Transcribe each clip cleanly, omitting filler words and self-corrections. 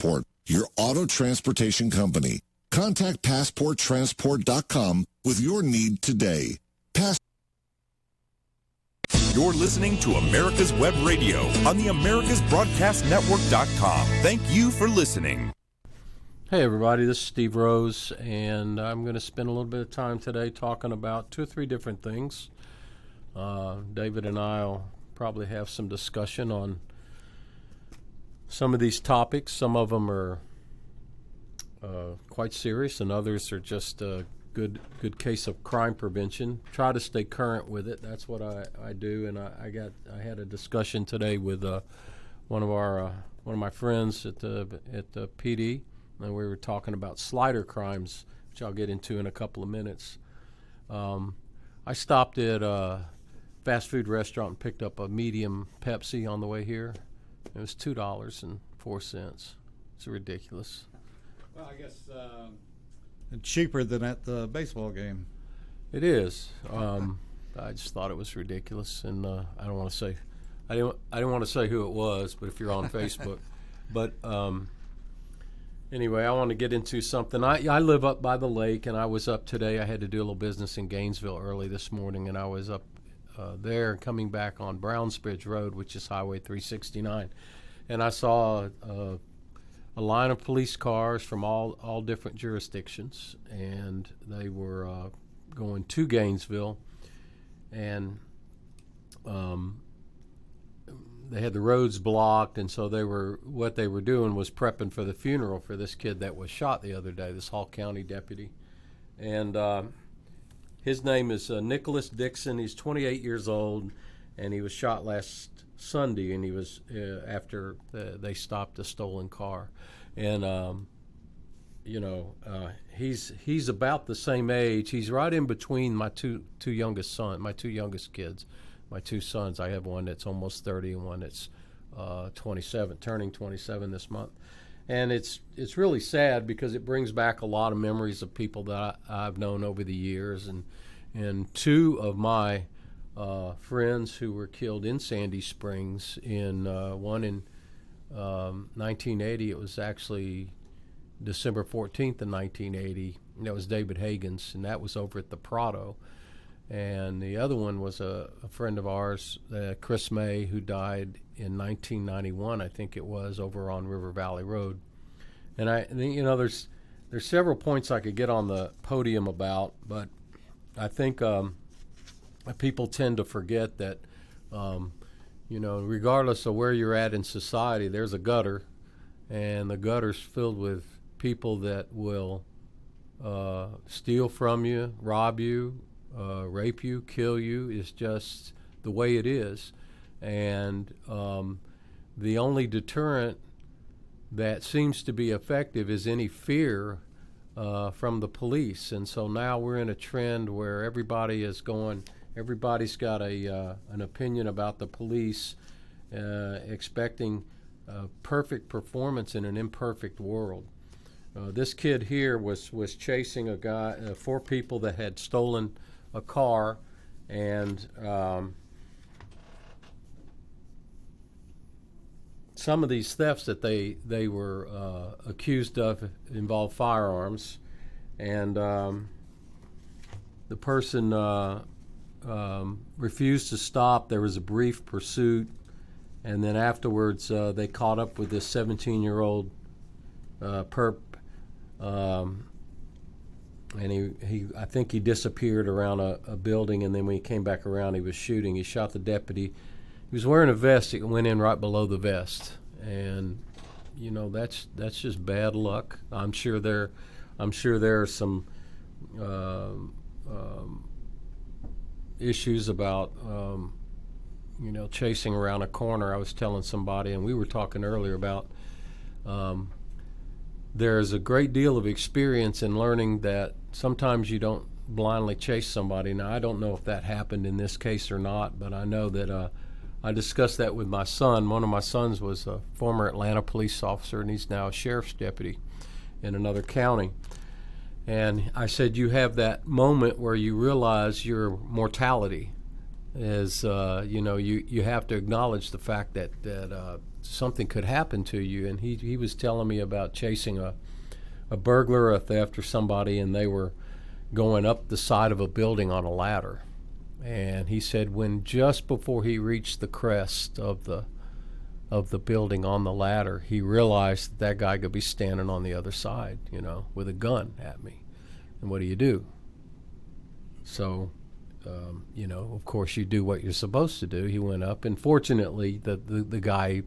Passport, your auto transportation company. Contact PassportTransport.com with your need today. You're listening to America's Web Radio on the AmericasBroadcastNetwork.com. Thank you for listening. Hey everybody, this is Steve Rose, and I'm going to spend a little bit of time today talking about 2 or 3 different things. David and I will probably have some discussion on some of these topics. Some of them are quite serious, and others are just a good case of crime prevention. Try to stay current with it. That's what I do, and I had a discussion today with one of my friends at the PD. And we were talking about slider crimes, which I'll get into in a couple of minutes. I stopped at a fast food restaurant and picked up a medium Pepsi on the way here. It was $2.04. It's ridiculous. Well, I guess cheaper than at the baseball game. It is. I just thought it was ridiculous, and I didn't want to say who it was, but if you're on Facebook, but. Anyway, I want to get into something. I live up by the lake, and I was up today. I had to do a little business in Gainesville early this morning, and I was up there coming back on Brownsbridge Road, which is Highway 369. And I saw a line of police cars from all different jurisdictions, and they were going to Gainesville. And they had the roads blocked, and so what they were doing was prepping for the funeral for this kid that was shot the other day, this Hall County deputy. And his name is Nicholas Dixon. He's 28 years old, and he was shot last Sunday, and he was after they stopped a stolen car. And he's about the same age. He's right in between my two youngest kids. My 2 sons. I have one that's almost 30 and one that's 27, turning 27 this month. And it's really sad because it brings back a lot of memories of people that I've known over the years. And 2 of my friends who were killed in Sandy Springs, one in 1980. It was actually December 14th of 1980. And that was David Hagens, and that was over at the Prado. And the other one was a friend of ours, Chris May, who died in 1991, I think it was, over on River Valley Road. And there's several points I could get on the podium about, but I think people tend to forget that, regardless of where you're at in society, there's a gutter, and the gutter's filled with people that will steal from you, rob you, rape you, kill you. Is just the way it is. And the only deterrent that seems to be effective is any fear from the police. And so now we're in a trend where everybody's got an opinion about the police, expecting perfect performance in an imperfect world. This kid here was chasing a guy, 4 people that had stolen a car, and some of these thefts that they were accused of involved firearms, and the person refused to stop. There was a brief pursuit, and then afterwards they caught up with this 17-year-old perp. And I think he disappeared around a building, and then when he came back around, he was shooting. He shot the deputy. He was wearing a vest. It went in right below the vest, and that's just bad luck. I'm sure there are some issues about chasing around a corner. I was telling somebody, and we were talking earlier about. There's a great deal of experience in learning that sometimes you don't blindly chase somebody. Now, I don't know if that happened in this case or not, but I know that I discussed that with my son. One of my sons was a former Atlanta police officer, and he's now a sheriff's deputy in another county. And I said, you have that moment where you realize your mortality. is you have to acknowledge the fact that something could happen to you. And he was telling me about chasing a burglar, a theft, or somebody, and they were going up the side of a building on a ladder. And he said when just before he reached the crest of the building on the ladder, he realized that guy could be standing on the other side, with a gun at me. And what do? So, of course, you do what you're supposed to do. He went up, and fortunately, the guy,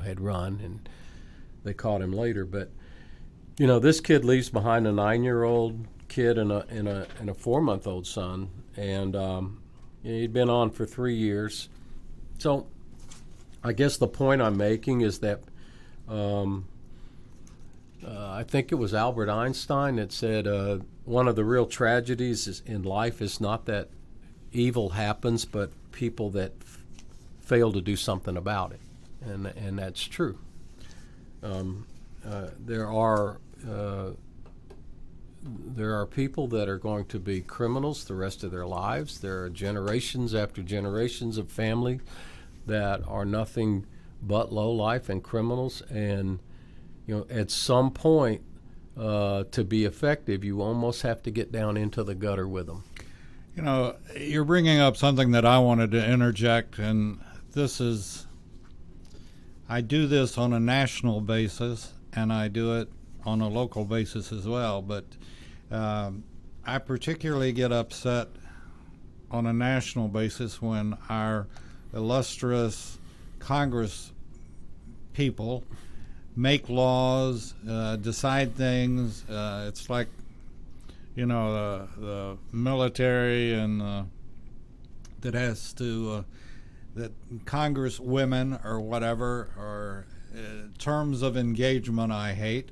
had run, and they caught him later. But, this kid leaves behind a 9-year-old kid and a 4-month-old son, and he'd been on for 3 years. So, I guess the point I'm making is that I think it was Albert Einstein that said one of the real tragedies in life is not that evil happens, but people that fail to do something about it, and that's true. There are people that are going to be criminals the rest of their lives. There are generations after generations of family that are nothing but low life and criminals, and at some point to be effective, you almost have to get down into the gutter with them. You're bringing up something that I wanted to interject, and I do this on a national basis, and I do it on a local basis as well, but I particularly get upset on a national basis when our illustrious Congress people make laws, decide things. It's like, the military and that has to, that Congress women or whatever, or terms of engagement I hate.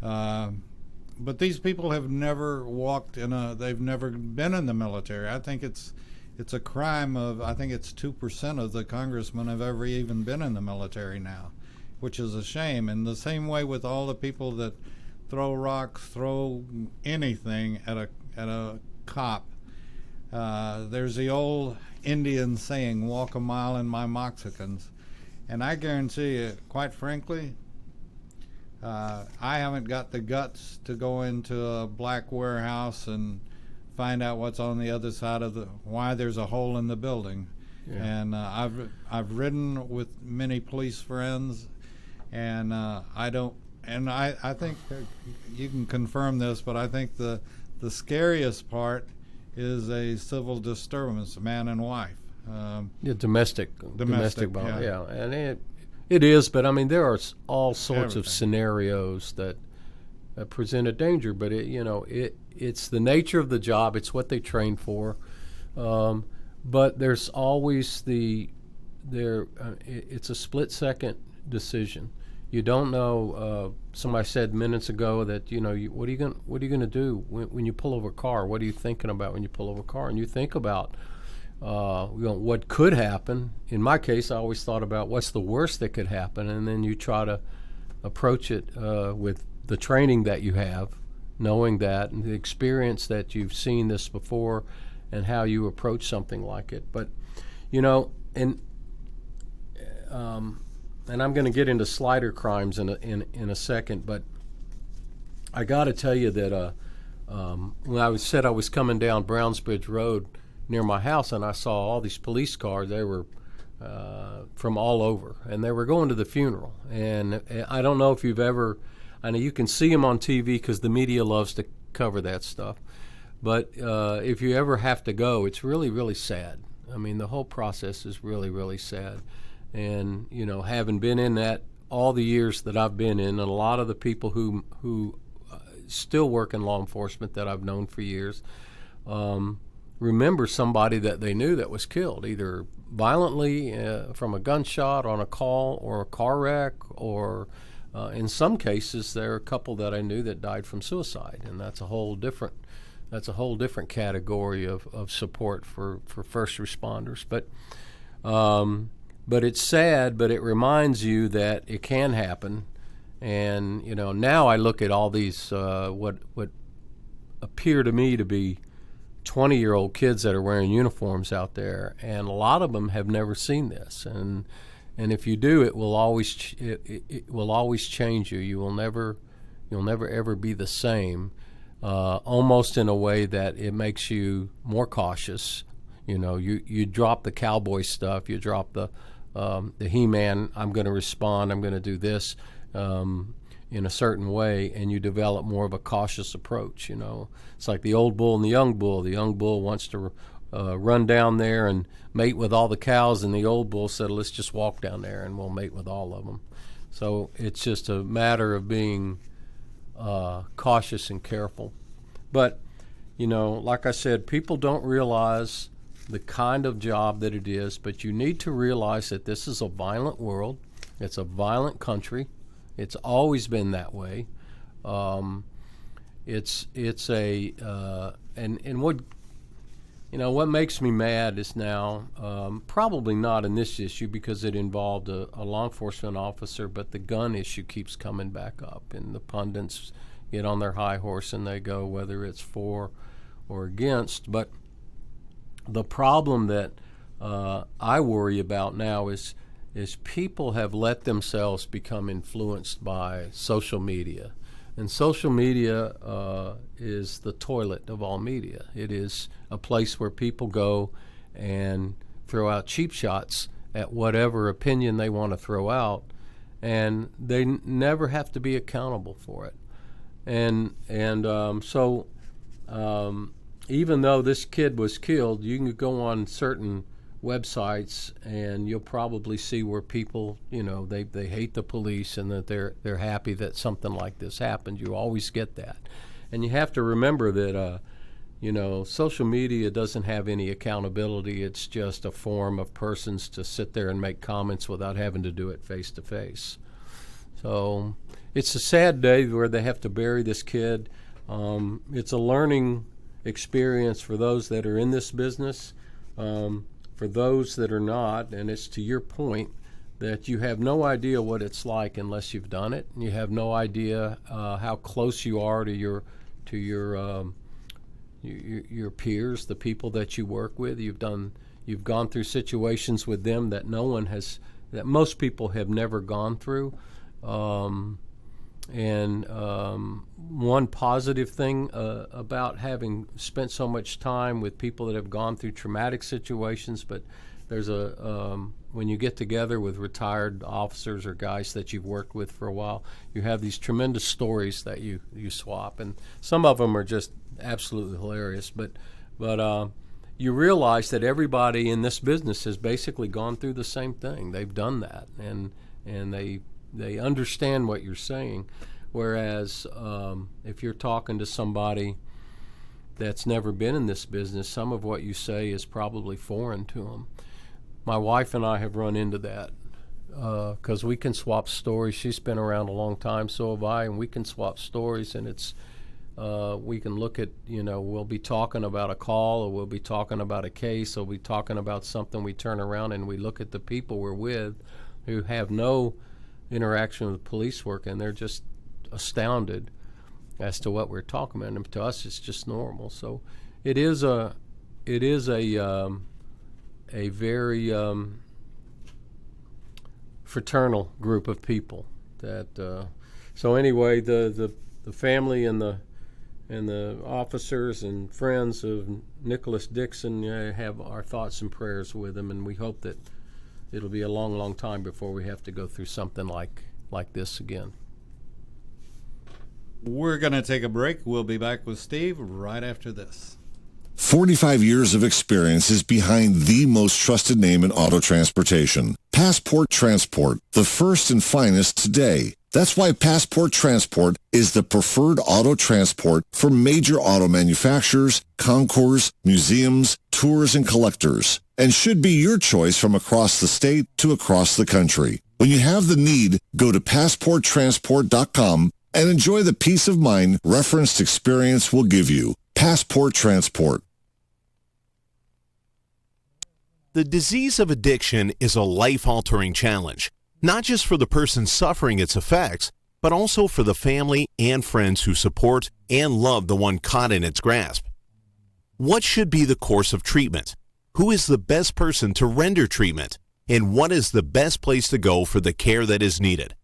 But these people have never they've never been in the military. I think it's a crime I think it's 2% of the congressmen have ever even been in the military now, which is a shame. And the same way with all the people that throw rocks, throw anything at a cop. There's the old Indian saying, walk a mile in my moccasins. And I guarantee you, quite frankly, I haven't got the guts to go into a black warehouse and find out what's on the other side of why there's a hole in the building. Yeah. And I've ridden with many police friends, and I don't. And I think you can confirm this, but I think the scariest part is a civil disturbance, man and wife. Domestic violence. Yeah, and it is, but I mean there are all sorts of scenarios that present a danger. But it's the nature of the job. It's what they train for. But there's always it's a split-second decision. You don't know. Somebody said minutes ago that what are you going to do when you pull over a car? What are you thinking about when you pull over a car? And you think about what could happen. In my case, I always thought about what's the worst that could happen, and then you try to approach it with the training that you have, knowing that, and the experience that you've seen this before, and how you approach something like it. But and I'm going to get into slighter crimes in a second, but I got to tell you that when I was coming down Brownsbridge Road near my house, and I saw all these police cars. They were from all over, and they were going to the funeral. And I don't know if you've ever, I know you can see them on TV because the media loves to cover that stuff, but if you ever have to go, it's really, really sad. I mean, the whole process is really, really sad. And, having been in that all the years that I've been in, and a lot of the people who still work in law enforcement that I've known for years, remember somebody that they knew that was killed, either violently from a gunshot, on a call, or a car wreck, or in some cases there are a couple that I knew that died from suicide, and that's a whole different category of support for first responders. But it's sad, but it reminds you that it can happen. And, now I look at all these what appear to me to be 20-year-old kids that are wearing uniforms out there, and a lot of them have never seen this. And if you do, it will always it will always change you. You'll never ever be the same. Almost in a way that it makes you more cautious. You know, you drop the cowboy stuff. You drop the He-Man. I'm going to respond. I'm going to do this in a certain way, and you develop more of a cautious approach. You know, it's like the old bull and the young bull. The young bull wants to run down there and mate with all the cows, and the old bull said, let's just walk down there and we'll mate with all of them. So it's just a matter of being cautious and careful. But, you know, like I said, people don't realize the kind of job that it is, but you need to realize that this is a violent world. It's a violent country. It's always been that way. It's a and what, you know, what makes me mad is now, probably not in this issue because it involved a law enforcement officer, but the gun issue keeps coming back up, and the pundits get on their high horse and they go whether it's for or against. But the problem that I worry about now is people have let themselves become influenced by social media. And social media is the toilet of all media. It is a place where people go and throw out cheap shots at whatever opinion they want to throw out, and they never have to be accountable for it. So even though this kid was killed, you can go on certain websites and you'll probably see where people, you know, they hate the police and that they're happy that something like this happened. You always get that. And you have to remember that you know, social media doesn't have any accountability. It's just a form of persons to sit there and make comments without having to do it face to face. So it's a sad day where they have to bury this kid. It's a learning experience for those that are in this business. For those that are not, and it's to your point that you have no idea what it's like unless you've done it. You have no idea how close you are to your peers, the people that you work with. You've gone through situations with them that that most people have never gone through. One positive thing about having spent so much time with people that have gone through traumatic situations, but there's when you get together with retired officers or guys that you've worked with for a while, you have these tremendous stories that you swap, and some of them are just absolutely hilarious. But you realize that everybody in this business has basically gone through the same thing. They've done that, and they understand what you're saying. Whereas if you're talking to somebody that's never been in this business, some of what you say is probably foreign to them. My wife and I have run into that because we can swap stories. She's been around a long time, so have I, and we can swap stories, and it's we can look at, you know, we'll be talking about a call, or we'll be talking about a case, or we'll be talking about something. We turn around and we look at the people we're with who have no interaction with police work, and they're just astounded as to what we're talking about. And to us, it's just normal. So it is a very fraternal group of people. That so anyway, the family and the officers and friends of Nicholas Dixon have our thoughts and prayers with him, and we hope that it'll be a long, long time before we have to go through something like this again. We're going to take a break. We'll be back with Steve right after this. 45 years of experience is behind the most trusted name in auto transportation. Passport Transport, the first and finest today. That's why Passport Transport is the preferred auto transport for major auto manufacturers, concours, museums, tours, and collectors, and should be your choice from across the state to across the country. When you have the need, go to PassportTransport.com and enjoy the peace of mind referenced experience will give you. Passport Transport. The disease of addiction is a life-altering challenge, not just for the person suffering its effects, but also for the family and friends who support and love the one caught in its grasp. What should be the course of treatment? Who is the best person to render treatment? And what is the best place to go for the care that is needed?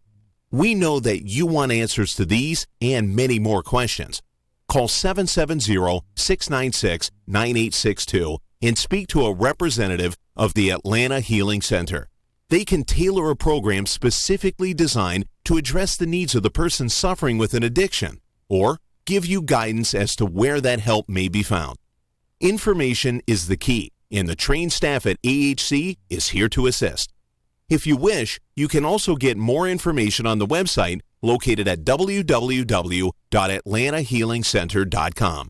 We know that you want answers to these and many more questions. Call 770-696-9862 and speak to a representative of the Atlanta Healing Center. They can tailor a program specifically designed to address the needs of the person suffering with an addiction, or give you guidance as to where that help may be found. Information is the key, and the trained staff at AHC is here to assist. If you wish, you can also get more information on the website located at www.atlantahealingcenter.com.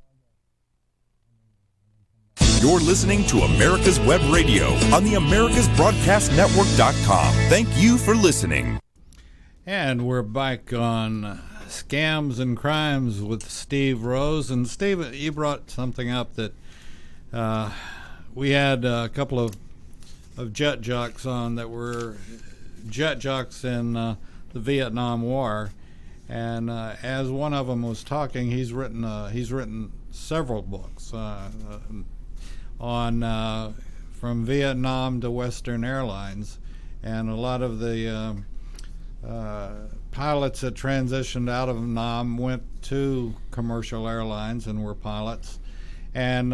You're listening to America's Web Radio on the AmericasBroadcastNetwork.com. Thank you for listening. And we're back on Scams and Crimes with Steve Rose. And Steve, you brought something up that we had a couple of jet jocks on that were jet jocks in the Vietnam War. And as one of them was talking, he's written several books on from Vietnam to Western Airlines, and a lot of the pilots that transitioned out of Vietnam went to commercial airlines and were pilots. And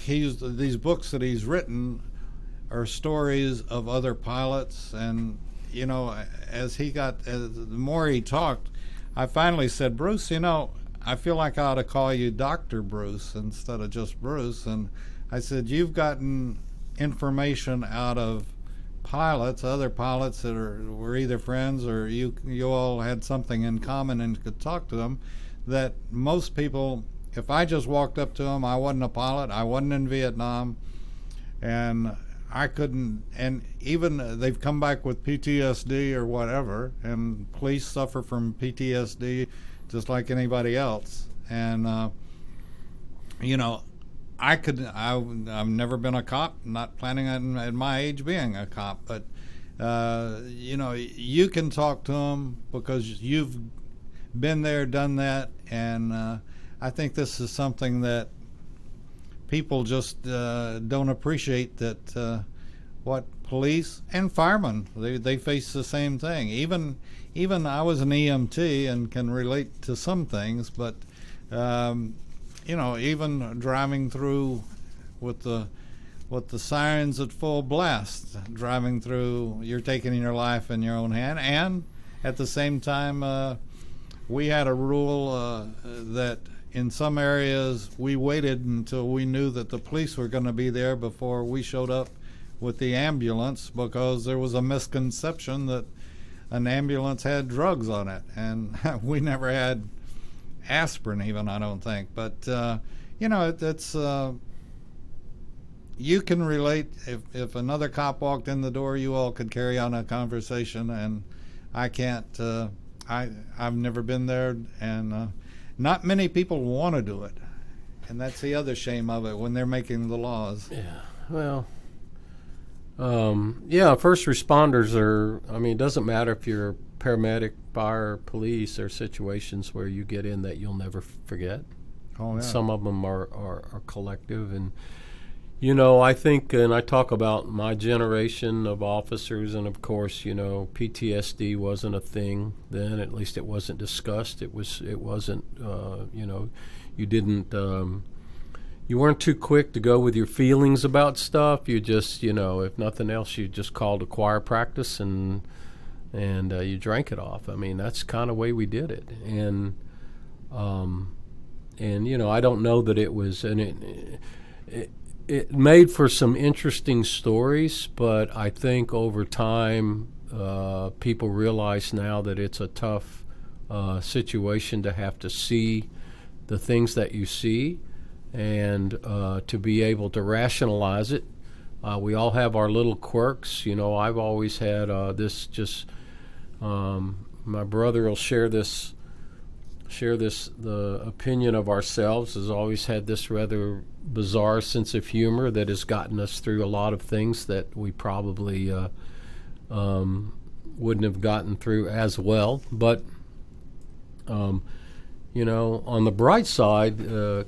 these books that he's written are stories of other pilots. And you know, as the more he talked, I finally said, Bruce, you know, I feel like I ought to call you Dr. Bruce instead of just Bruce. And I said, you've gotten information out of pilots, other pilots that were either friends or you all had something in common and could talk to them, that most people, if I just walked up to them, I wasn't a pilot, I wasn't in Vietnam, and I couldn't, and even they've come back with PTSD or whatever, and police suffer from PTSD just like anybody else. And you know, I've never been a cop, not planning on at my age being a cop, but you know, you can talk to them because you've been there, done that. And I think this is something that people just don't appreciate, that what police and firemen, they face the same thing. Even I was an EMT and can relate to some things, but you know, even driving through with the sirens at full blast, driving through, you're taking your life in your own hand. And at the same time, we had a rule that in some areas we waited until we knew that the police were going to be there before we showed up with the ambulance, because there was a misconception that an ambulance had drugs on it, and we never had aspirin even, I don't think. But you know, it's you can relate. If another cop walked in the door, you all could carry on a conversation, and I can't. I've never been there, and not many people want to do it, and that's the other shame of it when they're making the laws. Yeah, well, yeah, first responders are, I mean, it doesn't matter if you're a paramedic, fire, police. There are situations where you get in that you'll never forget. Oh, yeah. Some of them are collective. And, you know, I think, and I talk about my generation of officers, and of course, you know, PTSD wasn't a thing then. At least it wasn't discussed. It wasn't, you know, you didn't, you weren't too quick to go with your feelings about stuff. You just, you know, if nothing else, you just called a choir practice and you drank it off. I mean, that's kind of the way we did it. And you know, I don't know that it was, and it made for some interesting stories, but I think over time, people realize now that it's a tough situation to have to see the things that you see, and to be able to rationalize it. We all have our little quirks. You know, I've always had this just, my brother will share this, the opinion of ourselves has always had this rather bizarre sense of humor that has gotten us through a lot of things that we probably wouldn't have gotten through as well. But, you on the bright side,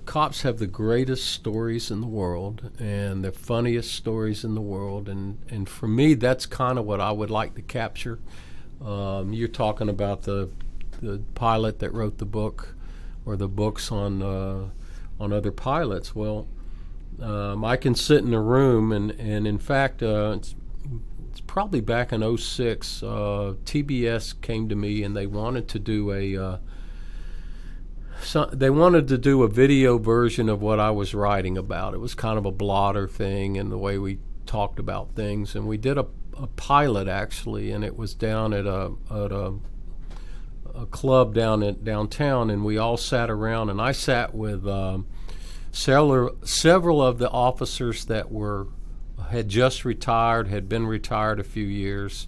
cops have the greatest stories in the world and the funniest stories in the world. And for me, that's kind of what I would like to capture. You're talking about the pilot that wrote the book or the books on other pilots. Well, I can sit in a room and in fact, it's probably back in 06, TBS came to me and they wanted to do a video version of what I was writing about. It was kind of a blotter thing and the way we talked about things. And we did a pilot actually, and it was down at a club downtown, and we all sat around, and I sat with several of the officers that had just retired, had been retired a few years,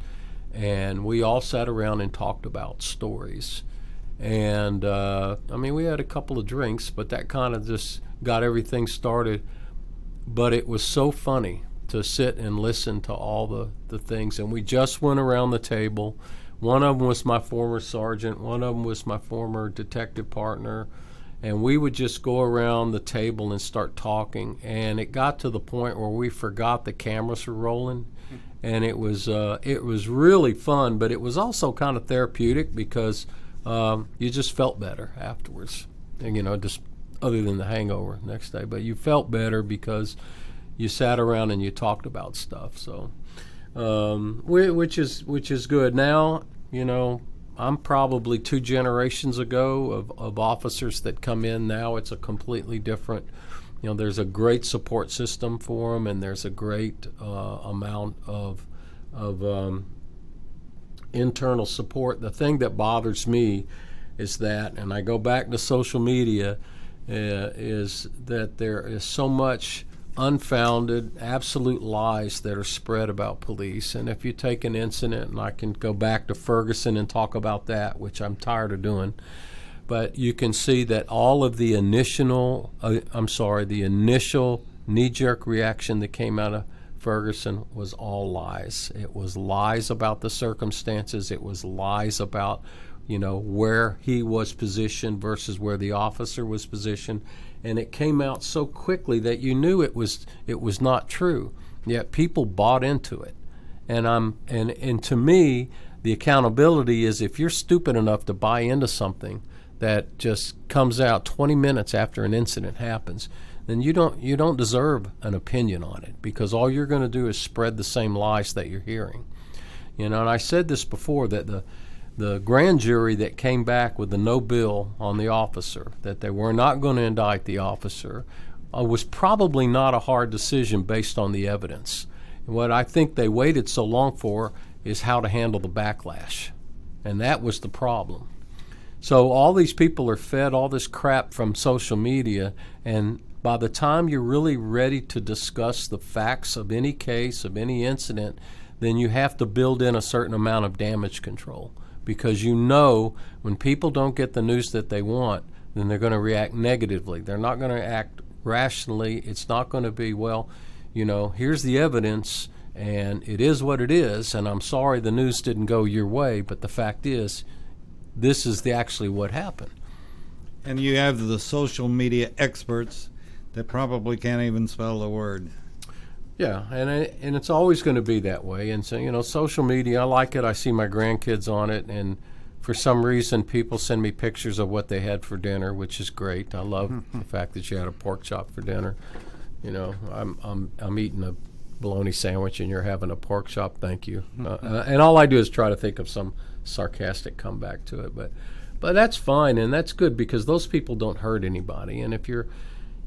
and we all sat around and talked about stories. And we had a couple of drinks, but that kind of just got everything started. But it was so funny to sit and listen to all the things. And we just went around the table. One of them was my former sergeant. One of them was my former detective partner. And we would just go around the table and start talking. And it got to the point where we forgot the cameras were rolling. And it was really fun, but it was also kind of therapeutic because you just felt better afterwards, and, just other than the hangover next day. But you felt better because you sat around and you talked about stuff. So, which is good. Now, I'm probably 2 generations ago of officers that come in. Now it's a completely different. There's a great support system for them, and there's a great amount of internal support. The thing that bothers me is that, and I go back to social media, is that there is so much unfounded, absolute lies that are spread about police. And if you take an incident, and I can go back to Ferguson and talk about that, which I'm tired of doing, but you can see that all of the initial knee-jerk reaction that came out of Ferguson was all lies. It was lies about the circumstances. It was lies about, where he was positioned versus where the officer was positioned. And it came out so quickly that you knew it was not true. Yet people bought into it. And to me, the accountability is if you're stupid enough to buy into something that just comes out 20 minutes after an incident happens, then you don't deserve an opinion on it, because all you're going to do is spread the same lies that you're hearing. And I said this before, that the grand jury that came back with the no bill on the officer, that they were not going to indict the officer, was probably not a hard decision based on the evidence. And what I think they waited so long for is how to handle the backlash. And that was the problem. So all these people are fed all this crap from social media, and by the time you're really ready to discuss the facts of any case, of any incident, then you have to build in a certain amount of damage control, because when people don't get the news that they want, then they're going to react negatively. They're not going to act rationally. It's not going to be, here's the evidence, and it is what it is, and I'm sorry the news didn't go your way, but the fact is, this is actually what happened. And you have the social media experts that probably can't even spell the word. Yeah, and it's always going to be that way. And so, social media, I like it. I see my grandkids on it, and for some reason, people send me pictures of what they had for dinner, which is great. I love the fact that you had a pork chop for dinner. I'm eating a bologna sandwich, and you're having a pork chop. Thank you. And all I do is try to think of some sarcastic comeback to it, but that's fine, and that's good, because those people don't hurt anybody. And if you're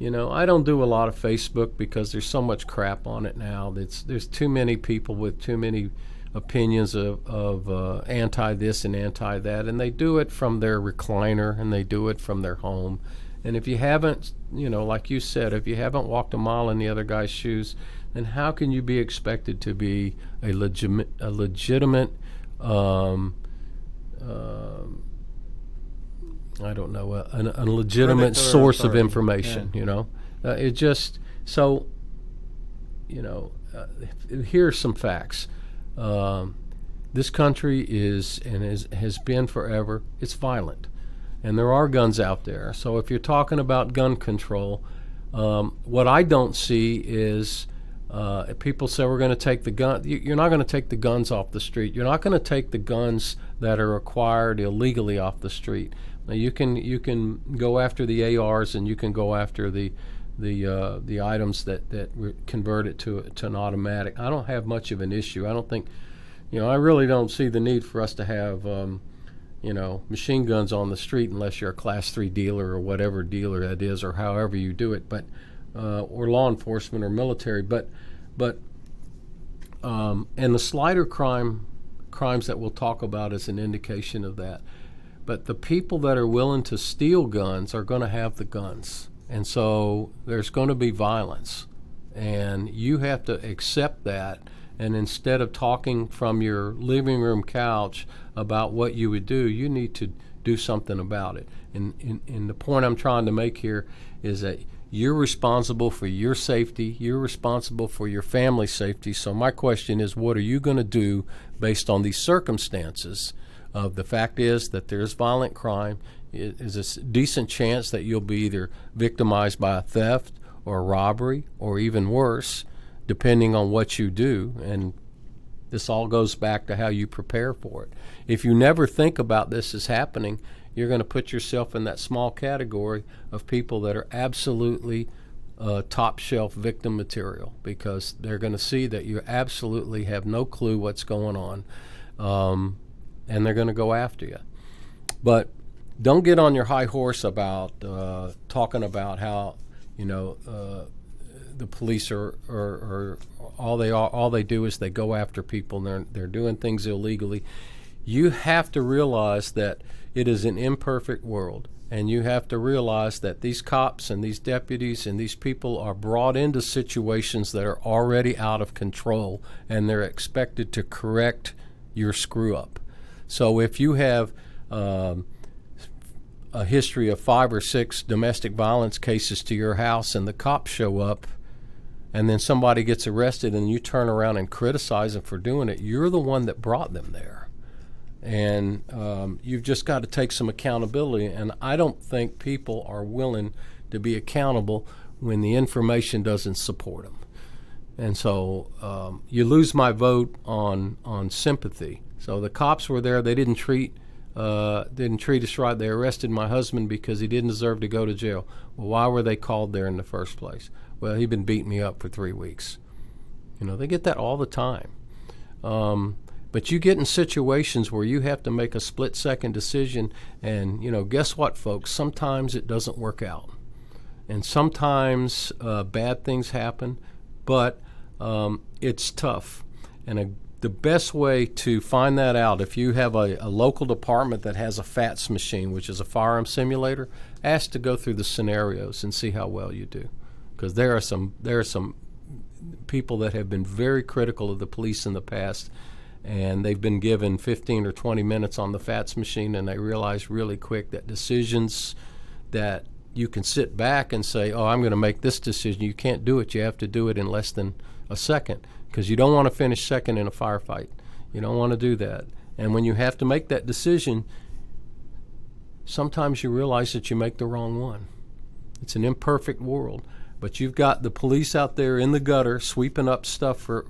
I don't do a lot of Facebook because there's so much crap on it now. There's too many people with too many opinions of anti this and anti that, and they do it from their recliner, and they do it from their home. And if you haven't, like you said, if you haven't walked a mile in the other guy's shoes, then how can you be expected to be a legitimate I don't know, a legitimate source of information, yeah. It just, so, here are some facts. This country is, and has been forever, it's violent. and there are guns out there. So if you're talking about gun control, what I don't see is people say we're going to take the gun. You're not going to take the guns off the street. You're not going to take the guns that are acquired illegally off the street. Now you can go after the ARs, and you can go after the items that convert it to an automatic. I don't have much of an issue. I don't think, I really don't see the need for us to have machine guns on the street unless you're a Class 3 dealer or whatever dealer that is, or however you do it, but or law enforcement or military. But and the slighter crimes that we'll talk about is an indication of that. But the people that are willing to steal guns are going to have the guns. And so there's going to be violence. And you have to accept that. And instead of talking from your living room couch about what you would do, you need to do something about it. And the point I'm trying to make here is that you're responsible for your safety. You're responsible for your family's safety. So my question is, what are you going to do based on these circumstances? The fact is that there's violent crime. It is a decent chance that you'll be either victimized by a theft or a robbery or even worse, depending on what you do. And this all goes back to how you prepare for it. If you never think about this as happening, you're going to put yourself in that small category of people that are absolutely top shelf victim material, because they're going to see that you absolutely have no clue what's going on, and they're going to go after you. But don't get on your high horse about talking about how the police are all they do is they go after people, and they're doing things illegally. You have to realize that it is an imperfect world, and you have to realize that these cops and these deputies and these people are brought into situations that are already out of control, and they're expected to correct your screw up. So if you have a history of 5 or 6 domestic violence cases to your house, and the cops show up, and then somebody gets arrested, and you turn around and criticize them for doing it, you're the one that brought them there. And you've just got to take some accountability. And I don't think people are willing to be accountable when the information doesn't support them. And so you lose my vote on sympathy. So the cops were there. They didn't treat us right. They arrested my husband because he didn't deserve to go to jail. Well, why were they called there in the first place? Well, he'd been beating me up for 3 weeks. They get that all the time. But you get in situations where you have to make a split-second decision, and, guess what, folks? Sometimes it doesn't work out. And sometimes bad things happen, but it's tough. And the best way to find that out, if you have a local department that has a FATS machine, which is a firearm simulator, ask to go through the scenarios and see how well you do. Because there are some people that have been very critical of the police in the past, and they've been given 15 or 20 minutes on the FATS machine, and they realize really quick that decisions that you can sit back and say, I'm going to make this decision. You can't do it. You have to do it in less than a second, because you don't want to finish second in a firefight. You don't want to do that. And when you have to make that decision, sometimes you realize that you make the wrong one. It's an imperfect world. But you've got the police out there in the gutter sweeping up stuff for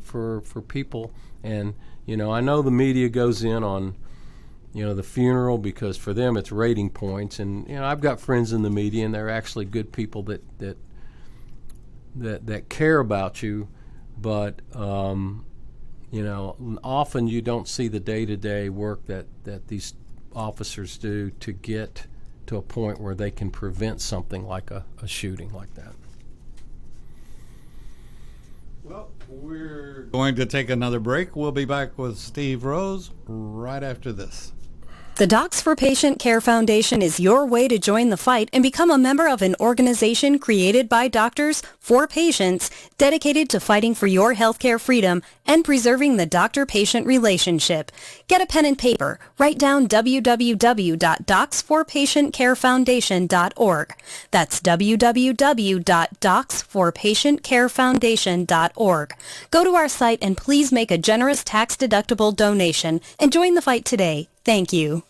people. And, I know the media goes in on, the funeral, because for them it's rating points. And, I've got friends in the media, and they're actually good people that care about you. But, often you don't see the day-to-day work that these officers do to get to a point where they can prevent something like a shooting like that. Well, we're going to take another break. We'll be back with Steve Rose right after this. The Docs for Patient Care Foundation is your way to join the fight and become a member of an organization created by doctors for patients, dedicated to fighting for your healthcare freedom and preserving the doctor-patient relationship. Get a pen and paper. Write down www.docsforpatientcarefoundation.org. That's www.docsforpatientcarefoundation.org. Go to our site and please make a generous tax-deductible donation and join the fight today. Thank you.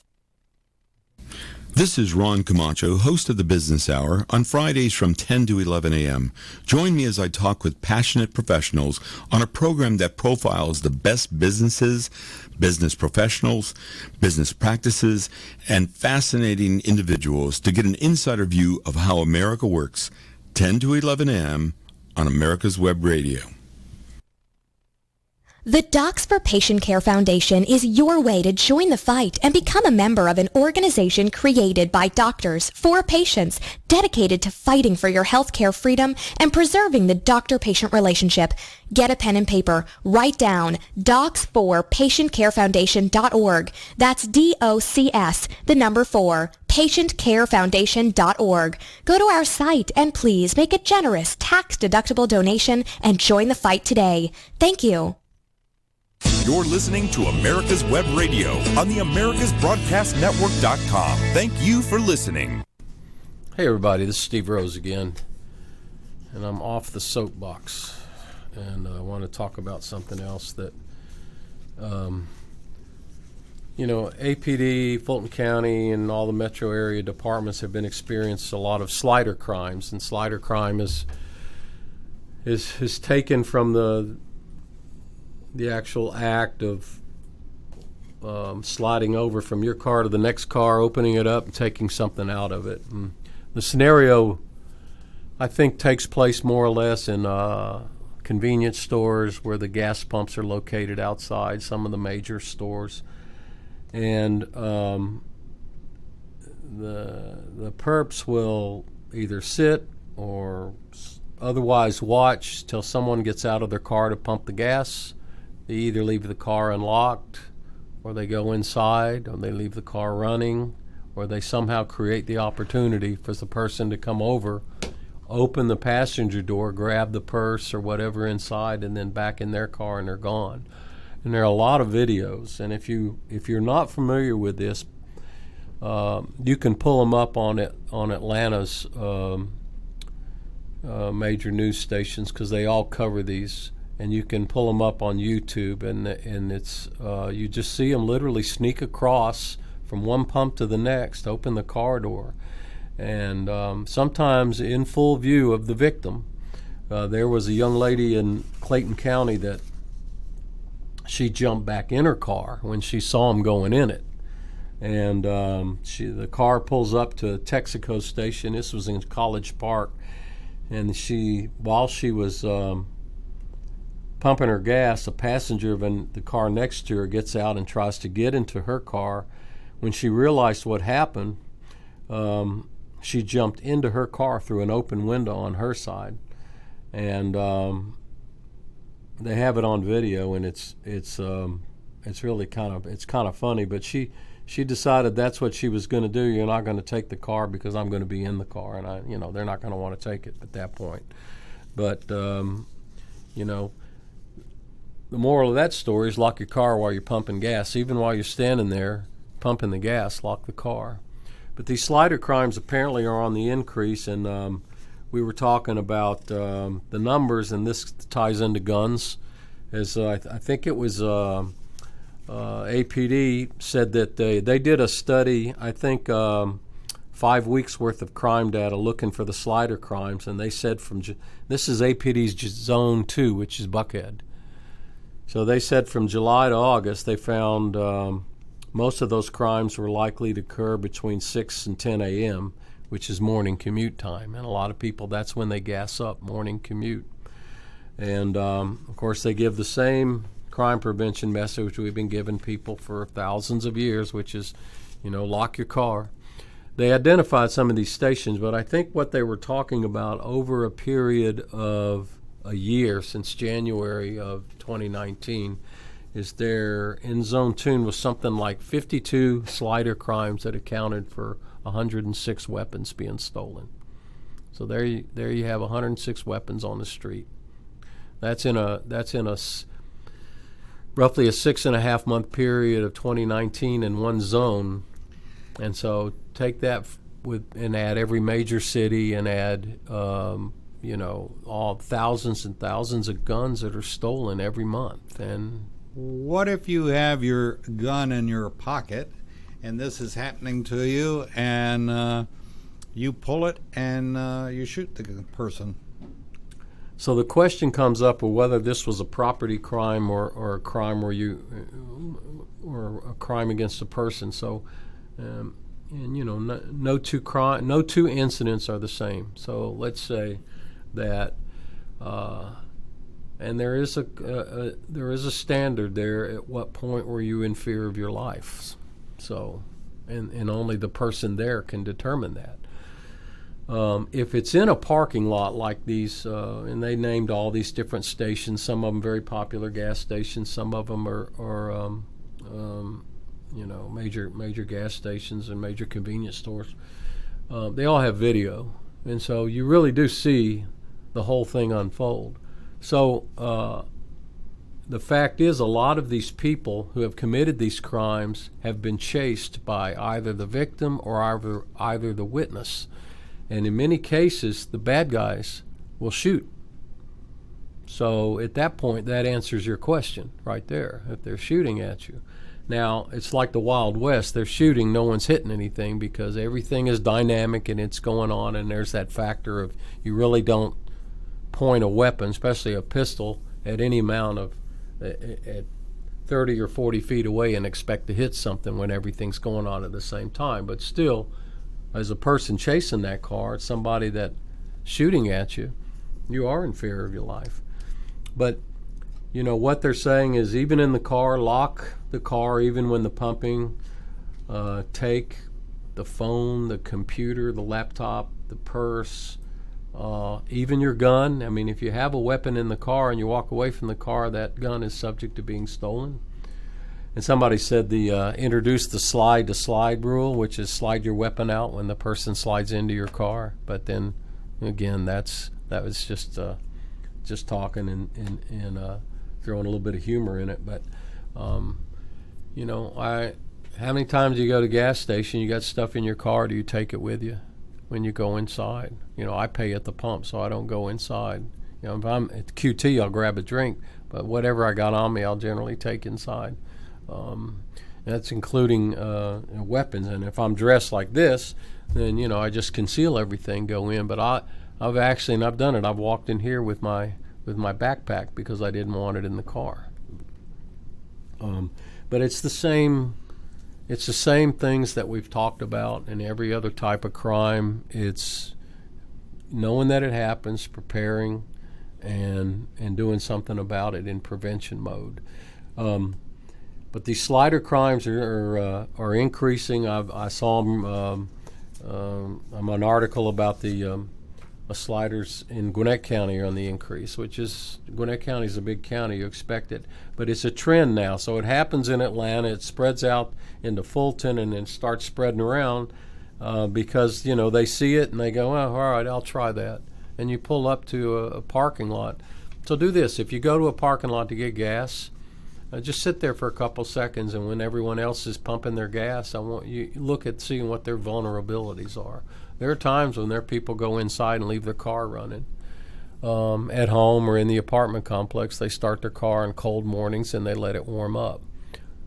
This is Ron Camacho, host of the Business Hour, on Fridays from 10 to 11 a.m. Join me as I talk with passionate professionals on a program that profiles the best businesses, business professionals, business practices, and fascinating individuals to get an insider view of how America works. 10 to 11 a.m. on America's Web Radio. The Docs for Patient Care Foundation is your way to join the fight and become a member of an organization created by doctors for patients dedicated to fighting for your healthcare freedom and preserving the doctor-patient relationship. Get a pen and paper. Write down docs4patientcarefoundation.org. That's DOCS, the number 4, patientcarefoundation.org. Go to our site and please make a generous tax-deductible donation and join the fight today. Thank you. You're listening to America's Web Radio on the AmericasBroadcastNetwork.com. Thank you for listening. Hey everybody, this is Steve Rose again, and I'm off the soapbox, and I want to talk about something else that, APD, Fulton County, and all the metro area departments have been experiencing a lot of slider crimes, and slider crime is taken from the actual act of sliding over from your car to the next car, opening it up and taking something out of it. And the scenario, I think, takes place more or less in convenience stores where the gas pumps are located outside some of the major stores. And the perps will either sit or otherwise watch till someone gets out of their car to pump the gas. They either leave the car unlocked, or they go inside, or they leave the car running, or they somehow create the opportunity for the person to come over, open the passenger door, grab the purse or whatever inside, and then back in their car, and they're gone. And there are a lot of videos, and if you're not familiar with this, you can pull them up on Atlanta's major news stations, because they all cover these. And you can pull them up on YouTube, and it's you just see them literally sneak across from one pump to the next, open the car door, and sometimes in full view of the victim. There was a young lady in Clayton County that she jumped back in her car when she saw him going in it, and the car pulls up to a Texaco station. This was in College Park, and while she was pumping her gas, a passenger in the car next to her gets out and tries to get into her car. When she realized what happened, she jumped into her car through an open window on her side, and they have it on video, and it's really kind of funny. But she decided that's what she was going to do. You're not going to take the car because I'm going to be in the car, and they're not going to want to take it at that point. But the moral of that story is lock your car while you're pumping gas. Even while you're standing there pumping the gas, lock the car. But these slider crimes apparently are on the increase, and we were talking about the numbers, and this ties into guns. As I think it was APD said that they did a study, I think 5 weeks worth of crime data looking for the slider crimes, and they said this is APD's Zone 2, which is Buckhead. So they said from July to August, they found most of those crimes were likely to occur between 6 and 10 a.m., which is morning commute time. And a lot of people, that's when they gas up, morning commute. And, of course, they give the same crime prevention message we've been giving people for thousands of years, which is, lock your car. They identified some of these stations, but I think what they were talking about over a period of a year since January of 2019 is there in Zone 2 was something like 52 slider crimes that accounted for 106 weapons being stolen. So there you have 106 weapons on the street. That's in a roughly a 6.5 month period of 2019 in one zone. And so take that and add every major city and add all thousands and thousands of guns that are stolen every month. And what if you have your gun in your pocket and this is happening to you, and you pull it and you shoot the person. So the question comes up of whether this was a property crime or a crime where or a crime against a person. So, and you know, no two incidents are the same. So let's say that, and there is a standard there. At what point were you in fear of your life? So, and only the person there can determine that. If it's in a parking lot like these, and they named all these different stations, some of them very popular gas stations, some of them are you know, major gas stations and major convenience stores. They all have video, and so you really do see the whole thing unfold. So the fact is, a lot of these people who have committed these crimes have been chased by either the victim or either the witness. And in many cases, the bad guys will shoot. So at that point, that answers your question right there, if they're shooting at you. Now, it's like the Wild West. They're shooting, no one's hitting anything because everything is dynamic and it's going on, and there's that factor of you really don't point a weapon, especially a pistol, at any amount of at 30 or 40 feet away and expect to hit something when everything's going on at the same time. But still, as a person chasing that car, it's somebody that shooting at you, you are in fear of your life. But, you know, what they're saying is even in the car, lock the car even when the pumping, take the phone, the computer, the laptop, the purse, even your gun. I mean, if you have a weapon in the car and you walk away from the car, that gun is subject to being stolen. And somebody said introduce the slide to slide rule, which is slide your weapon out when the person slides into your car. But then, again, that was just talking and throwing a little bit of humor in it. But you know, how many times do you go to a gas station? You got stuff in your car. Do you take it with you when you go inside? You know, I pay at the pump, so I don't go inside. You know, if I'm at the QT, I'll grab a drink, but whatever I got on me, I'll generally take inside. That's including weapons. And if I'm dressed like this, then, you know, I just conceal everything, go in. But I've done it. I've walked in here with my backpack because I didn't want it in the car. But it's the same things that we've talked about in every other type of crime. It's knowing that it happens, preparing, and doing something about it in prevention mode. But these slider crimes are increasing. I saw them. An article about the sliders in Gwinnett County are on the increase, which is Gwinnett County is a big county. You expect it, but it's a trend now. So it happens in Atlanta. It spreads out into Fulton and then starts spreading around because, you know, they see it and they go, oh, all right, I'll try that. And you pull up to a parking lot. So do this. If you go to a parking lot to get gas, just sit there for a couple seconds, and when everyone else is pumping their gas, I want you look at seeing what their vulnerabilities are. There are times when their people go inside and leave their car running. At home or in the apartment complex, they start their car on cold mornings and they let it warm up.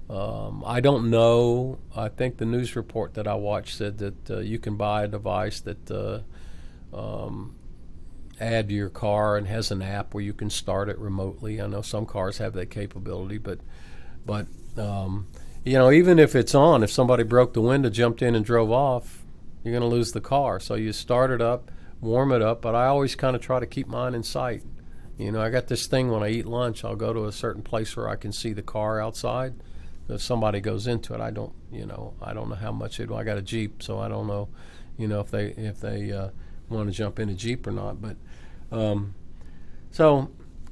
I don't know. I think the news report that I watched said that you can buy a device that add to your car and has an app where you can start it remotely. I know some cars have that capability, but you know, even if it's on, if somebody broke the window, jumped in and drove off, you're going to lose the car. So you start it up, warm it up, but I always kind of try to keep mine in sight. You know, I got this thing when I eat lunch, I'll go to a certain place where I can see the car outside. If somebody goes into it, I don't know how much I got a Jeep, so I don't know, you know, if they want to jump in a Jeep or not. But so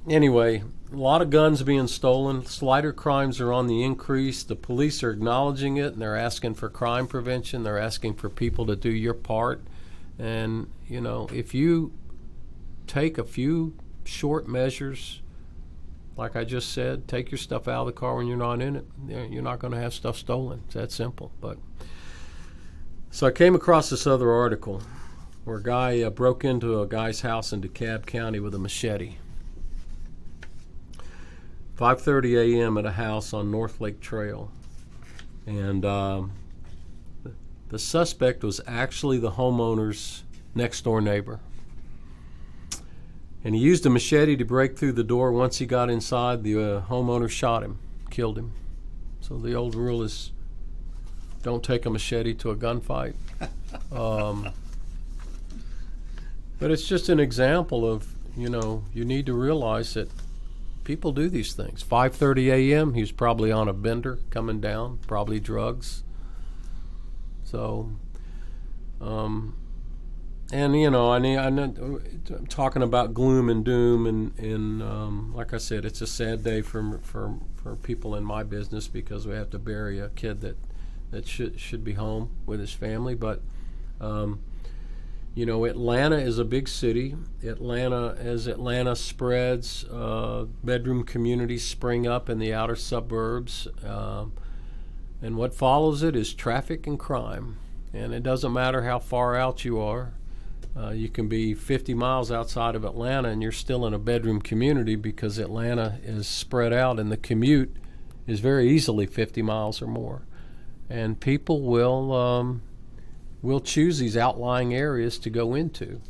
anyway, a lot of guns being stolen. Slider crimes are on the increase. The police are acknowledging it, and they're asking for crime prevention. They're asking for people to do your part. And, you know, if you take a few short measures, like I just said, take your stuff out of the car when you're not in it, you're not going to have stuff stolen. It's that simple. But so I came across this other article where a guy broke into a guy's house in DeKalb County with a machete. 5:30 a.m. at a house on North Lake Trail. And The suspect was actually the homeowner's next-door neighbor. And he used a machete to break through the door. Once he got inside, the homeowner shot him, killed him. So the old rule is don't take a machete to a gunfight. But it's just an example of, you need to realize that people do these things. 5:30 a.m., he was probably on a bender coming down, probably drugs. So, I'm talking about gloom and doom, and like I said, it's a sad day for people in my business because we have to bury a kid that should be home with his family. But Atlanta is a big city. As Atlanta spreads, bedroom communities spring up in the outer suburbs, and what follows it is traffic and crime. And it doesn't matter how far out you are. You can be 50 miles outside of Atlanta and you're still in a bedroom community because Atlanta is spread out and the commute is very easily 50 miles or more. And people will choose these outlying areas to go into.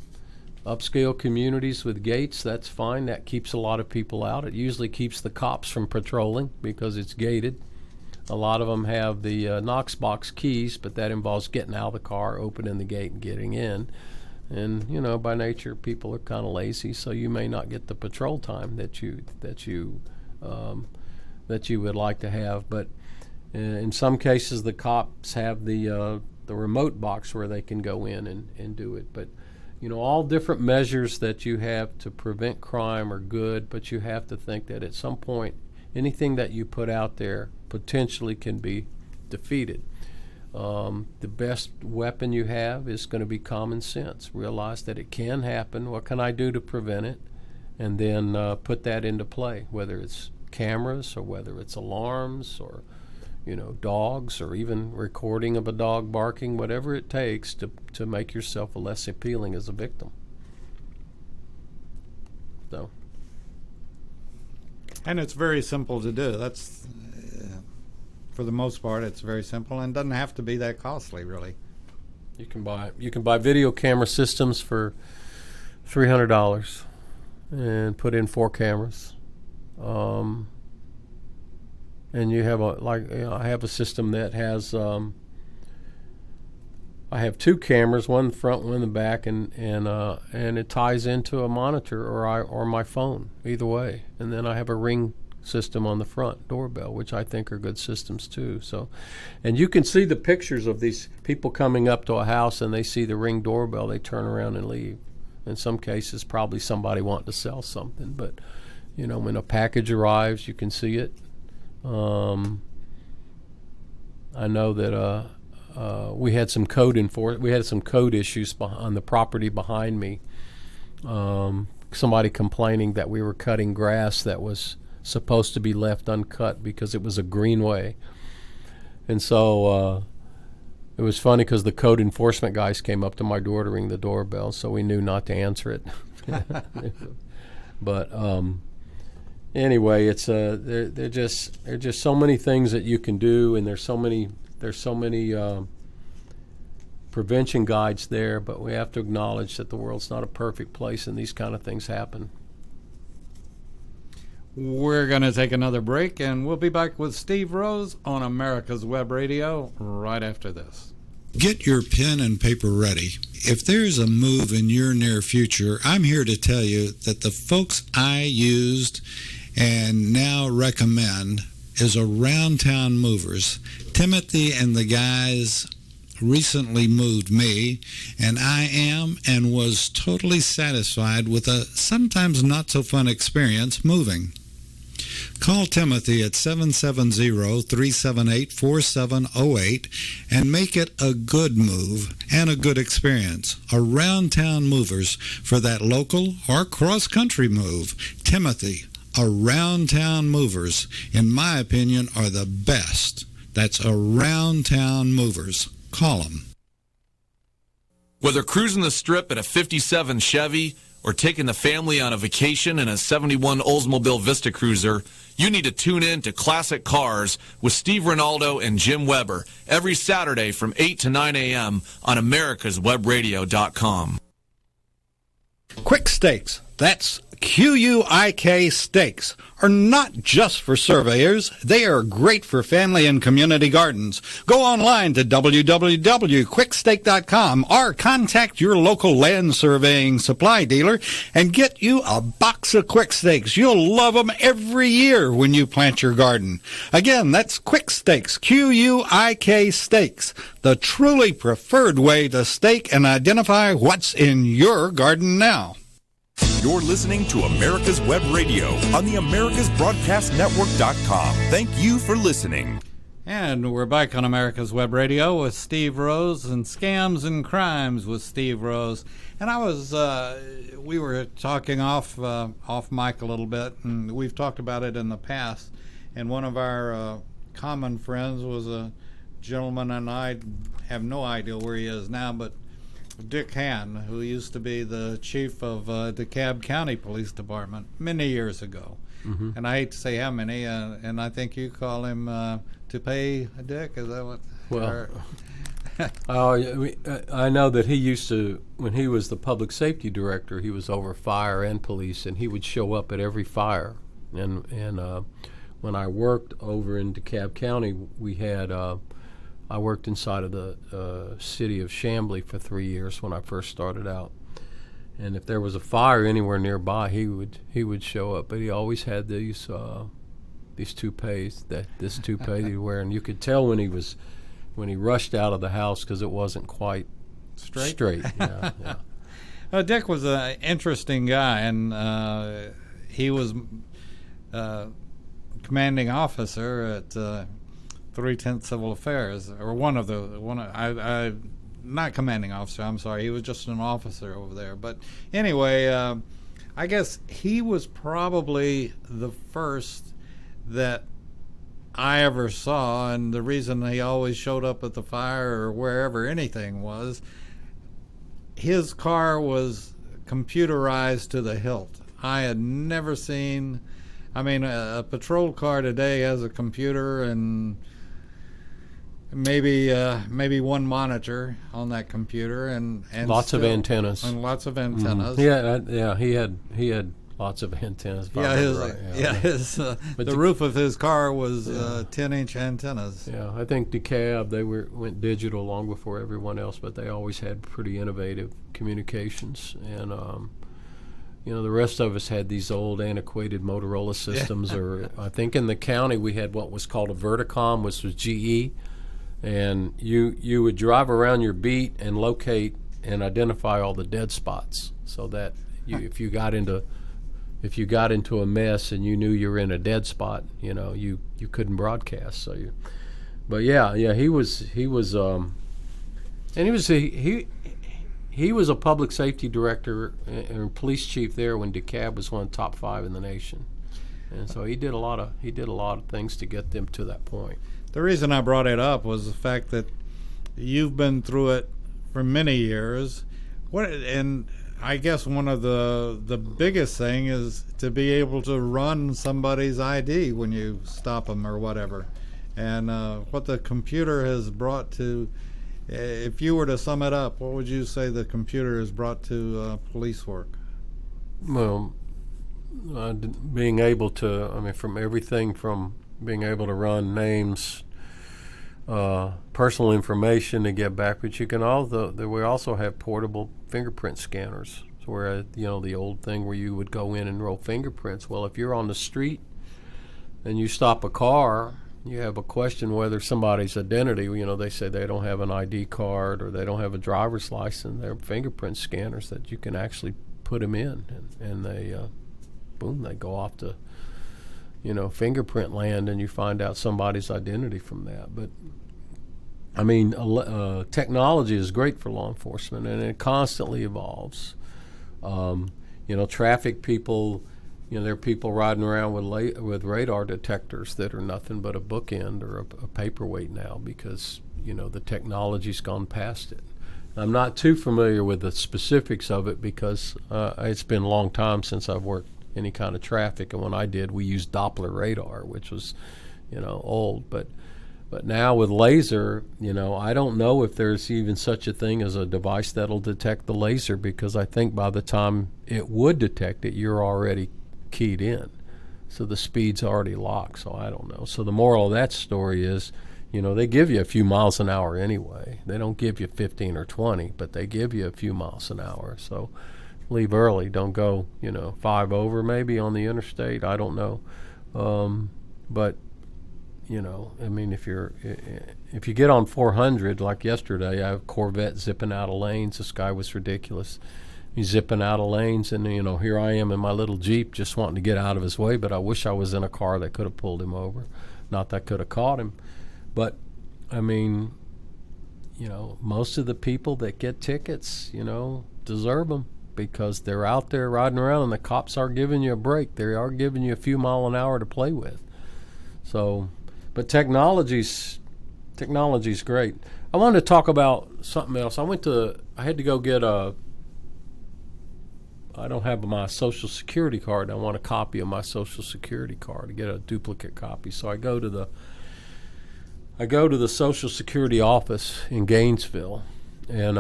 Upscale communities with gates, that's fine. That keeps a lot of people out. It usually keeps the cops from patrolling because it's gated. A lot of them have the Knox box keys, but that involves getting out of the car, opening the gate, and getting in. And by nature, people are kind of lazy, so you may not get the patrol time that you would like to have. But in some cases, the cops have the remote box where they can go in and do it. But all different measures that you have to prevent crime are good, but you have to think that at some point, anything that you put out there potentially can be defeated. The best weapon you have is going to be common sense. Realize that it can happen. What can I do to prevent it? And then put that into play, whether it's cameras or whether it's alarms or dogs or even recording of a dog barking, whatever it takes to make yourself less appealing as a victim. So. And it's very simple to do. That's, for the most part, it's very simple and doesn't have to be that costly, really. You can buy video camera systems for $300 and put in 4 cameras. And you have I have a system that has I have 2 cameras, one in the front, one in the back, and it ties into a monitor or my phone, either way. And then I have a Ring system on the front doorbell, which I think are good systems too. So, and you can see the pictures of these people coming up to a house and they see the Ring doorbell, they turn around and leave. In some cases, probably somebody wanting to sell something, but when a package arrives, you can see it. I know that we had some code issues on the property behind me. Somebody complaining that we were cutting grass that was supposed to be left uncut because it was a greenway. And so it was funny because the code enforcement guys came up to my door to ring the doorbell, so we knew not to answer it. But anyway, it's there are just so many things that you can do, and there's so many prevention guides there, but we have to acknowledge that the world's not a perfect place and these kind of things happen. We're going to take another break, and we'll be back with Steve Rose on America's Web Radio right after this. Get your pen and paper ready. If there's a move in your near future, I'm here to tell you that the folks I used and now recommend is Around Town Movers. Timothy and the guys recently moved me, and I am and was totally satisfied with a sometimes not so fun experience moving. Call Timothy at 770-378-4708 and make it a good move and a good experience. Around Town Movers for that local or cross-country move. Timothy, Around Town Movers, in my opinion, are the best. That's Around Town Movers. Call them. Whether cruising the strip in a 57 Chevy or taking the family on a vacation in a 71 Oldsmobile Vista Cruiser, you need to tune in to Classic Cars with Steve Ronaldo and Jim Weber every Saturday from 8 to 9 a.m. on americaswebradio.com. Quick Stakes, that's Q-U-I-K Stakes, are not just for surveyors. They are great for family and community gardens. Go online to www.quickstake.com or contact your local land surveying supply dealer and get you a box of Quick Stakes. You'll love them every year when you plant your garden. Again, that's Quick Stakes, Q-U-I-K Stakes, the truly preferred way to stake and identify what's in your garden now. You're listening to America's Web Radio on the AmericasBroadcastNetwork.com. Thank you for listening. And we're back on America's Web Radio with Steve Rose and Scams and Crimes with Steve Rose. And we were talking off mic a little bit, and we've talked about it in the past. And one of our common friends was a gentleman, and I have no idea where he is now, but Dick Han, who used to be the chief of DeKalb County Police Department many years ago. Mm-hmm. And I hate to say how many, and I think you call him Toupee Dick, is that what? Well, I know that he used to, when he was the public safety director, he was over fire and police, and he would show up at every fire. And when I worked over in DeKalb County, we had... I worked inside of the city of Chamblee for 3 years when I first started out, and if there was a fire anywhere nearby, he would show up. But he always had these toupees, this toupee he'd wear, and you could tell when he rushed out of the house because it wasn't quite straight. Yeah. Dick was an interesting guy, and he was commanding officer at 310th Civil Affairs, or not commanding officer, I'm sorry, he was just an officer over there. But anyway, I guess he was probably the first that I ever saw, and the reason he always showed up at the fire or wherever anything was, his car was computerized to the hilt. I had never seen, a patrol car today has a computer and maybe one monitor on that computer and lots of antennas. And lots of antennas. Mm-hmm. He had lots of antennas. The roof of his car was 10-inch antennas. Yeah, I think DeKalb, they went digital long before everyone else, but they always had pretty innovative communications. And the rest of us had these old antiquated Motorola systems, or I think in the county we had what was called a Verticom, which was GE. And you would drive around your beat and locate and identify all the dead spots, so that if you got into a mess and you knew you were in a dead spot, you couldn't broadcast. He was a public safety director and police chief there when DeKalb was one of the top 5 in the nation, and so he did a lot of things to get them to that point. The reason I brought it up was the fact that you've been through it for many years. And I guess one of the biggest thing is to be able to run somebody's ID when you stop them or whatever. And what the computer has brought to, if you were to sum it up, what would you say the computer has brought to police work? Well, being able to, from everything from being able to run names, personal information to get back, but we also have portable fingerprint scanners. So where the old thing where you would go in and roll fingerprints. Well, if you're on the street and you stop a car, you have a question whether somebody's identity. They say they don't have an ID card or they don't have a driver's license. They're fingerprint scanners that you can actually put them in, and they go off to fingerprint land, and you find out somebody's identity from that. But technology is great for law enforcement, and it constantly evolves. Traffic people, there are people riding around with radar detectors that are nothing but a bookend or a paperweight now, because the technology's gone past it. I'm not too familiar with the specifics of it because it's been a long time since I've worked any kind of traffic, and when I did, we used Doppler radar, which was, old. But now with laser, I don't know if there's even such a thing as a device that'll detect the laser, because I think by the time it would detect it, you're already keyed in. So the speed's already locked, so I don't know. So the moral of that story is, they give you a few miles an hour anyway. They don't give you 15 or 20, but they give you a few miles an hour. So leave early. Don't go, 5 over maybe on the interstate. I don't know. But, if you get on 400, like yesterday, I have a Corvette zipping out of lanes. This guy was ridiculous. He's zipping out of lanes, and, here I am in my little Jeep just wanting to get out of his way, but I wish I was in a car that could have pulled him over. Not that could have caught him. But, most of the people that get tickets, deserve them because they're out there riding around and the cops are giving you a break. They are giving you a few miles an hour to play with. So, but technology's great. I wanted to talk about something else. I had to go get I don't have my Social Security card. I want a copy of my Social Security card to get a duplicate copy. So I go to the Social Security office in Gainesville, and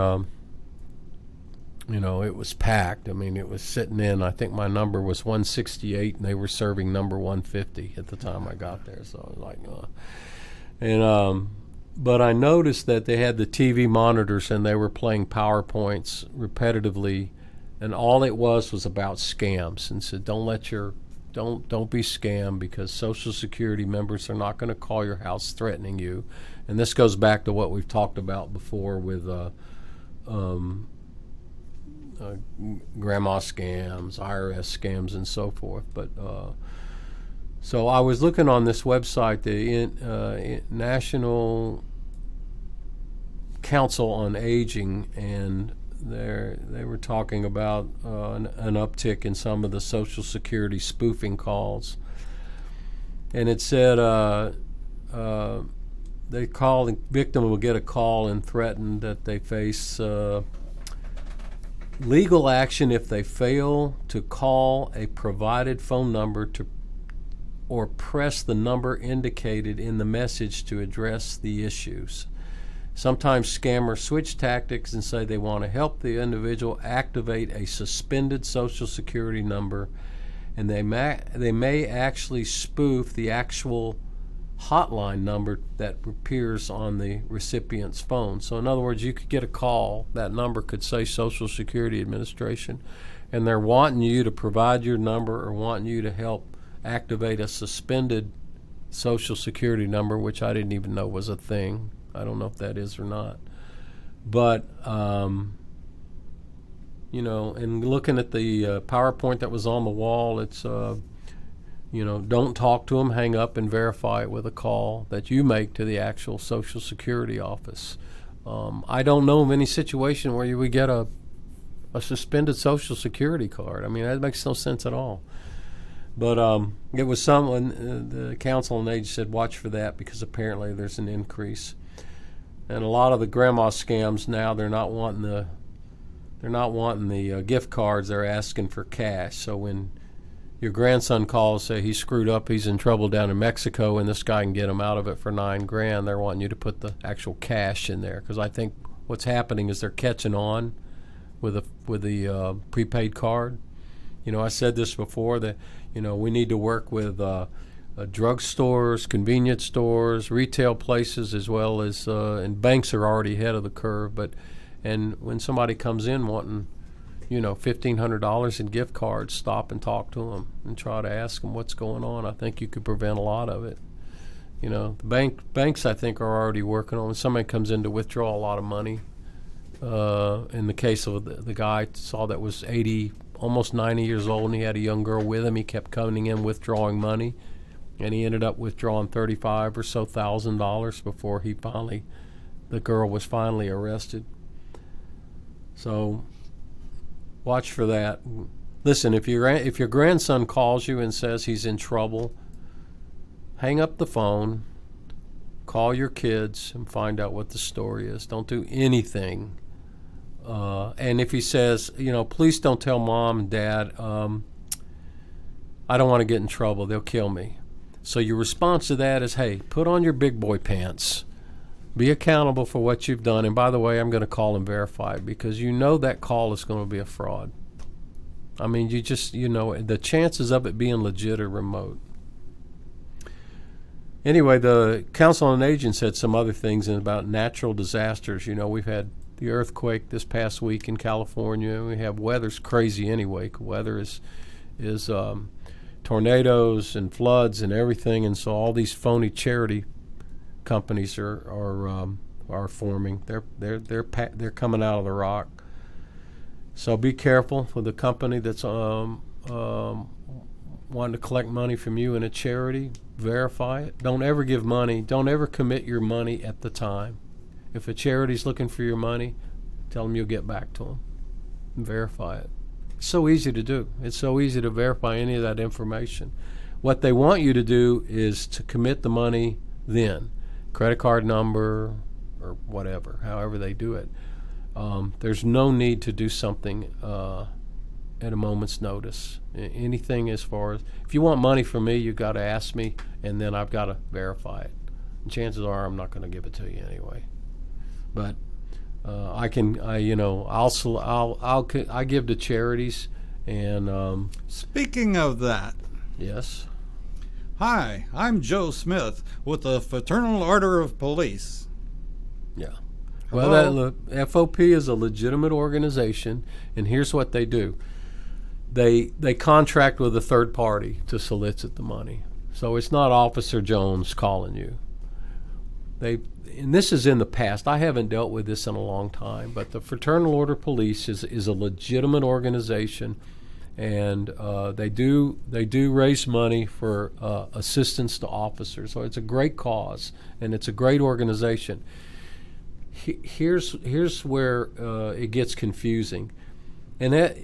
it was packed. It was sitting in. I think my number was 168, and they were serving number 150 at the time I got there. So I was like, but I noticed that they had the TV monitors, and they were playing PowerPoints repetitively, and all it was about scams, and said, don't be scammed, because Social Security members are not going to call your house threatening you. And this goes back to what we've talked about before with grandma scams, IRS scams, and so forth. But so I was looking on this website, the National Council on Aging, and they were talking about an uptick in some of the Social Security spoofing calls, and it said the victim will get a call and threaten that they face legal action if they fail to call a provided phone number or press the number indicated in the message to address the issues. Sometimes scammers switch tactics and say they want to help the individual activate a suspended Social Security number, and they may actually spoof the actual hotline number that appears on the recipient's phone. So in other words, you could get a call, that number could say Social Security Administration, and they're wanting you to provide your number or wanting you to help activate a suspended Social Security number, which I didn't even know was a thing. I don't know if that is or not. But, and looking at the PowerPoint that was on the wall, it's, don't talk to them, hang up, and verify it with a call that you make to the actual Social Security office. I don't know of any situation where you would get a suspended Social Security card. That makes no sense at all. But it was someone, the Council on Age said, watch for that, because apparently there's an increase. And a lot of the grandma scams now, they're not wanting the gift cards. They're asking for cash. So when your grandson calls, say he's screwed up, he's in trouble down in Mexico, and this guy can get him out of it for $9,000, they're wanting you to put the actual cash in there, because I think what's happening is they're catching on with the prepaid card. I said this before, that we need to work with drugstores, convenience stores, retail places, as well as and banks are already ahead of the curve. And when somebody comes in wanting, $1,500 in gift cards, stop and talk to them and try to ask them what's going on. I think you could prevent a lot of it. The banks, I think, are already working on. When somebody comes in to withdraw a lot of money, in the case of the guy I saw that was 80, almost 90 years old, and he had a young girl with him. He kept coming in withdrawing money, and he ended up withdrawing $35,000 or so before the girl was finally arrested. So watch for that. Listen, if your grandson calls you and says he's in trouble, hang up the phone, call your kids, and find out what the story is. Don't do anything And if he says, please don't tell mom and dad, I don't want to get in trouble, they'll kill me. So your response to that is, hey, put on your big boy pants. Be accountable for what you've done. And by the way, I'm going to call and verify it, because that call is going to be a fraud. I mean, you just, the chances of it being legit are remote. Anyway, the Council on Aging said some other things about natural disasters. We've had the earthquake this past week in California. We have weather's crazy anyway. Weather is tornadoes and floods and everything, and so all these phony charity companies are forming. They're coming out of the rock. So be careful with a company that's wanting to collect money from you in a charity. Verify it. Don't ever give money. Don't ever commit your money at the time. If a charity's looking for your money, tell them you'll get back to them. Verify it. It's so easy to do. It's so easy to verify any of that information. What they want you to do is to commit the money then. Credit card number or whatever, however they do it. There's no need to do something at a moment's notice. Anything as far as, if you want money from me, you've got to ask me, and then I've got to verify it. And chances are I'm not going to give it to you anyway. But I give to charities, and speaking of that, yes. Hi, I'm Joe Smith with the Fraternal Order of Police. Yeah. Hello? Well, FOP is a legitimate organization, and here's what they do. They contract with a third party to solicit the money. So it's not Officer Jones calling you. And this is in the past. I haven't dealt with this in a long time, but the Fraternal Order Police is a legitimate organization, and they do raise money for assistance to officers. So it's a great cause, and it's a great organization. Here's where it gets confusing, and that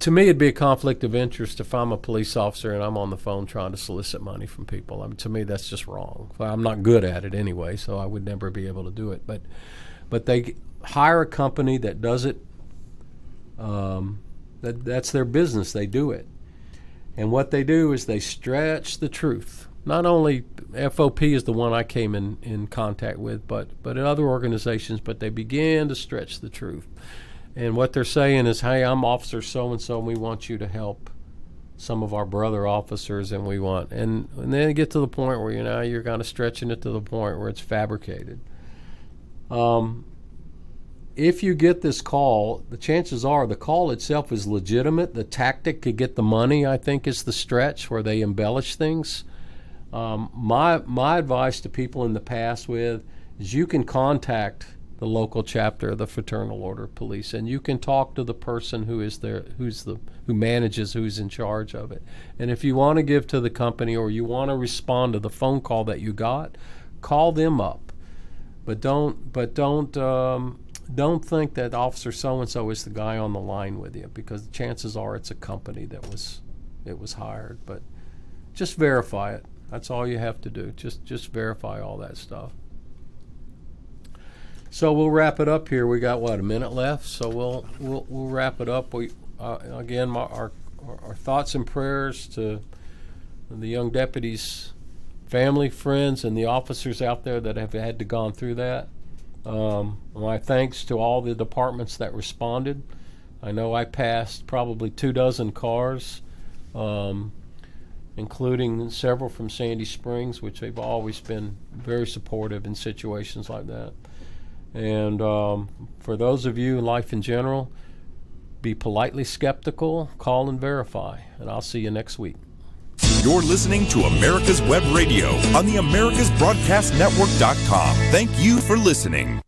to me it'd be a conflict of interest if I'm a police officer and I'm on the phone trying to solicit money from people. I mean, to me that's just wrong. Well, I'm not good at it anyway, so I would never be able to do it. But they hire a company that does it. That's their business. They do it, and what they do is they stretch the truth. Not only FOP is the one I came in contact with, but in other organizations, but they begin to stretch the truth. And what they're saying is, hey, I'm Officer so-and-so, and we want you to help some of our brother officers, and then you get to the point where, you're kind of stretching it to the point where it's fabricated. If you get this call, the chances are the call itself is legitimate. The tactic to get the money, I think, is the stretch where they embellish things. My advice to people in the past is you can contact the local chapter of the Fraternal Order of Police, and you can talk to the person who manages, who's in charge of it. And if you want to give to the company or you want to respond to the phone call that you got, call them up. But don't think that Officer so-and-so is the guy on the line with you, because the chances are it's a company that was hired. But just verify it. That's all you have to do. Just verify all that stuff. So we'll wrap it up here. We got a minute left. So we'll wrap it up. We again, our thoughts and prayers to the young deputies' family, friends, and the officers out there that have had to gone through that. My thanks to all the departments that responded. I know I passed probably 24 cars, including several from Sandy Springs, which they've always been very supportive in situations like that. And for those of you in life in general, be politely skeptical, call and verify, and I'll see you next week. You're listening to America's Web Radio on the AmericasBroadcastNetwork.com. Thank you for listening.